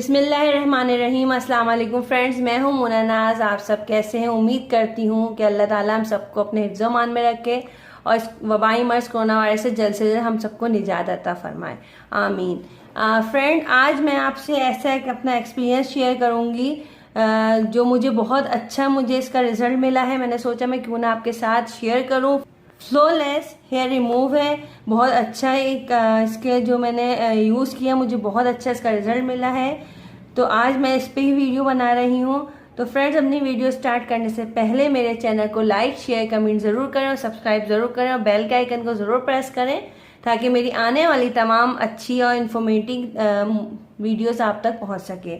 बिस्मिल्लाहिर्रहमानिर्रहीम। अस्सलाम वालेकुम फ्रेंड्स, मैं हूं मुना नाज। आप सब कैसे हैं? उम्मीद करती हूं कि अल्लाह ताला हम सबको अपने हिफ्ज़-ओ-मान में रखे और इस वबाई मर्ज़ कोरोना वायरस से जल्द हम सबको निजात अता फरमाए, आमीन। फ्रेंड, आज मैं आपसे ऐसा एक अपना एक्सपीरियंस शेयर करूंगी जो मुझे इसका रिजल्ट मिला है। मैंने सोचा मैं क्यों ना आपके साथ शेयर करूं। फ्लोलेस हेयर रिमूव है, बहुत अच्छा एक इसके जो मैंने यूज़ किया, मुझे बहुत अच्छा इसका रिजल्ट मिला है। तो आज मैं इस पे ही वीडियो बना रही हूँ। तो फ्रेंड्स, अपनी वीडियो स्टार्ट करने से पहले मेरे चैनल को लाइक शेयर कमेंट ज़रूर करें और सब्सक्राइब ज़रूर करें और बेल के आइकन को ज़रूर प्रेस करें ताकि मेरी आने वाली तमाम अच्छी और इन्फॉर्मेटिव वीडियोस आप तक पहुँच सके।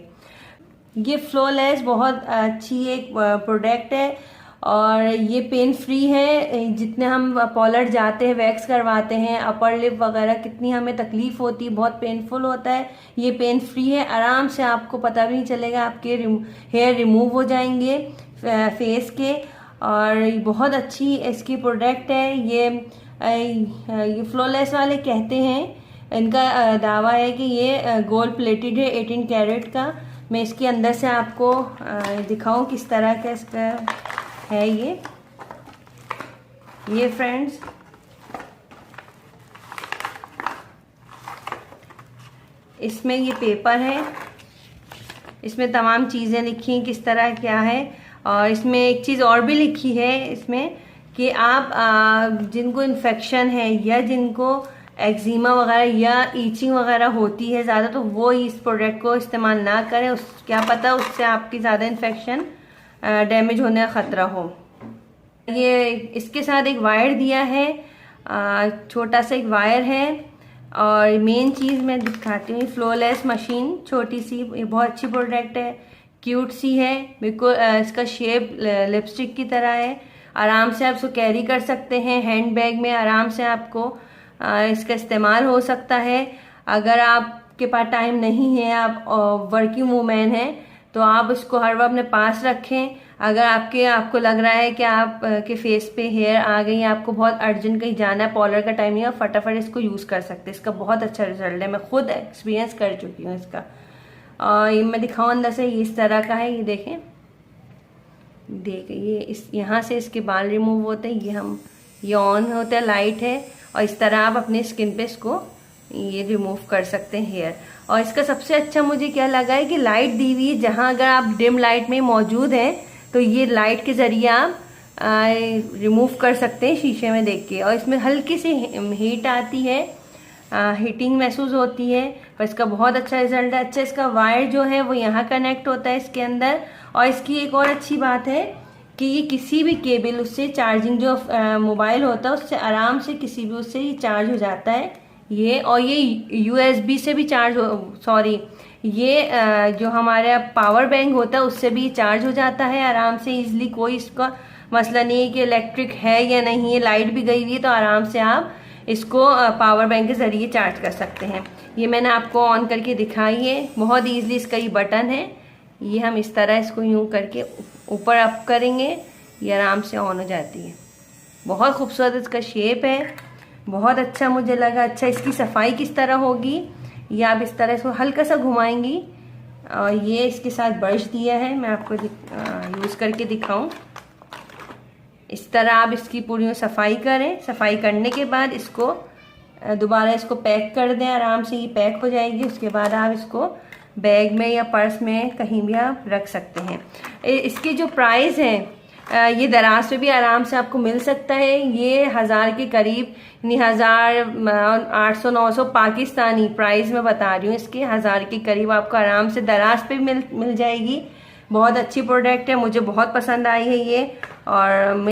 ये फ्लोलेस बहुत अच्छी एक प्रोडक्ट है और ये पेन फ्री है। जितने हम पॉलर जाते हैं, वैक्स करवाते हैं, अपर लिप वगैरह कितनी हमें तकलीफ होती है, बहुत पेनफुल होता है, ये पेन फ्री है। आराम से आपको पता भी नहीं चलेगा, आपके हेयर रिमूव हो जाएंगे फेस के। और बहुत अच्छी इसकी प्रोडक्ट है। ये फ्लोलेस वाले कहते हैं, इनका दावा है कि ये गोल्ड प्लेटेड है 18 कैरेट का। मैं इसके अंदर से आपको दिखाऊं किस तरह का इसका है ये फ्रेंड्स, इसमें ये पेपर है, इसमें तमाम चीज़ें लिखी हैं किस तरह क्या है। और इसमें एक चीज़ और भी लिखी है इसमें कि आप जिनको इन्फेक्शन है या जिनको एक्जिमा वगैरह या ईचिंग वगैरह होती है ज़्यादा, तो वो इस प्रोडक्ट को इस्तेमाल ना करें। क्या पता उससे आपकी ज़्यादा इन्फेक्शन डैमेज होने का ख़तरा हो। ये इसके साथ एक वायर दिया है, छोटा सा एक वायर है। और मेन चीज़ मैं दिखाती हूँ, फ्लोलेस मशीन छोटी सी, ये बहुत अच्छी प्रोडक्ट है, क्यूट सी है बिल्कुल। इसका शेप लिपस्टिक की तरह है। आराम से आप इसको कैरी कर सकते हैं, हैंड बैग में आराम से आपको इसका इस्तेमाल हो सकता है। अगर आपके पास टाइम नहीं है, आप वर्किंग वूमेन हैं, तो आप इसको हर वक्त अपने पास रखें। अगर आपको लग रहा है कि आप के फेस पे हेयर आ गई, आपको बहुत अर्जेंट कहीं जाना है, पॉलर का टाइम नहीं है, फटाफट इसको यूज़ कर सकते हैं। इसका बहुत अच्छा रिजल्ट है, मैं खुद एक्सपीरियंस कर चुकी हूँ इसका। और ये मैं दिखाऊँ अंदर से, ये इस तरह का है। ये देखें ये यहाँ से इसके बाल रिमूव होते हैं। ये ऑन होता है, लाइट है, और इस तरह आप अपने स्किन पे इसको ये रिमूव कर सकते हैं हेयर। और इसका सबसे अच्छा मुझे क्या लगा है कि लाइट दी हुई है, जहाँ अगर आप डिम लाइट में मौजूद हैं तो ये लाइट के ज़रिए आप रिमूव कर सकते हैं शीशे में देख के। और इसमें हल्की सी हीट आती है, हीटिंग महसूस होती है, पर इसका बहुत अच्छा रिजल्ट है। अच्छा, इसका वायर जो है वो यहाँ कनेक्ट होता है इसके अंदर। और इसकी एक और अच्छी बात है कि ये किसी भी केबल, उससे चार्जिंग जो मोबाइल होता है उससे आराम से किसी भी उससे ये चार्ज हो जाता है ये। और ये USB से भी चार्ज ये जो हमारा पावर बैंक होता है उससे भी चार्ज हो जाता है आराम से इजीली। कोई इसका मसला नहीं है कि इलेक्ट्रिक है या नहीं है, लाइट भी गई हुई है तो आराम से आप इसको पावर बैंक के ज़रिए चार्ज कर सकते हैं। ये मैंने आपको ऑन करके दिखाई है, बहुत ईजिली। इसका ये बटन है, ये हम इस तरह इसको यूँ करके ऊपर अप करेंगे, ये आराम से ऑन हो जाती है। बहुत खूबसूरत इसका शेप है, बहुत अच्छा मुझे लगा। अच्छा, इसकी सफाई किस तरह होगी, ये आप इस तरह इसको हल्का सा घुमाएंगी। और ये इसके साथ ब्रश दिया है, मैं आपको यूज़ करके दिखाऊं। इस तरह आप इसकी पूरी सफाई करें। सफाई करने के बाद इसको दोबारा इसको पैक कर दें, आराम से ये पैक हो जाएगी। उसके बाद आप इसको बैग में या पर्स में कहीं भी आप रख सकते हैं। इसकी जो प्राइस है ये दराज पे भी आराम से आपको मिल सकता है। ये 1000 के करीब, यानी 1800-900 पाकिस्तानी प्राइस में बता रही हूँ। इसके 1000 के करीब आपको आराम से दराज पे मिल जाएगी। बहुत अच्छी प्रोडक्ट है, मुझे बहुत पसंद आई है ये। और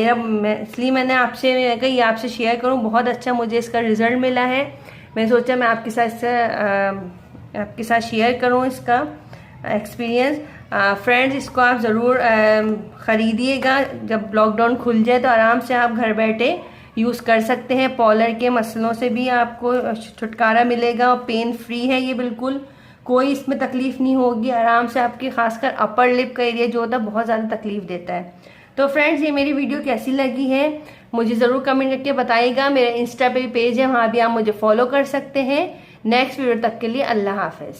इसलिए मैंने आपसे शेयर करूँ। बहुत अच्छा मुझे इसका रिजल्ट मिला है। मैं सोचा मैं आपके साथ शेयर करूँ इसका एक्सपीरियंस। फ्रेंड्स, इसको आप ज़रूर ख़रीदिएगा। जब लॉकडाउन खुल जाए तो आराम से आप घर बैठे यूज़ कर सकते हैं। पॉलर के मसलों से भी आपको छुटकारा मिलेगा और पेन फ्री है ये बिल्कुल। कोई इसमें तकलीफ़ नहीं होगी। आराम से आपकी खासकर अपर लिप का एरिया जो होता है बहुत ज़्यादा तकलीफ़ देता है। तो फ्रेंड्स, ये मेरी वीडियो कैसी लगी है मुझे ज़रूर कमेंट करके बताइएगा। मेरा इंस्टा पे भी पेज है, वहाँ भी आप मुझे फॉलो कर सकते हैं। नेक्स्ट वीडियो तक के लिए अल्लाह हाफ़िज़।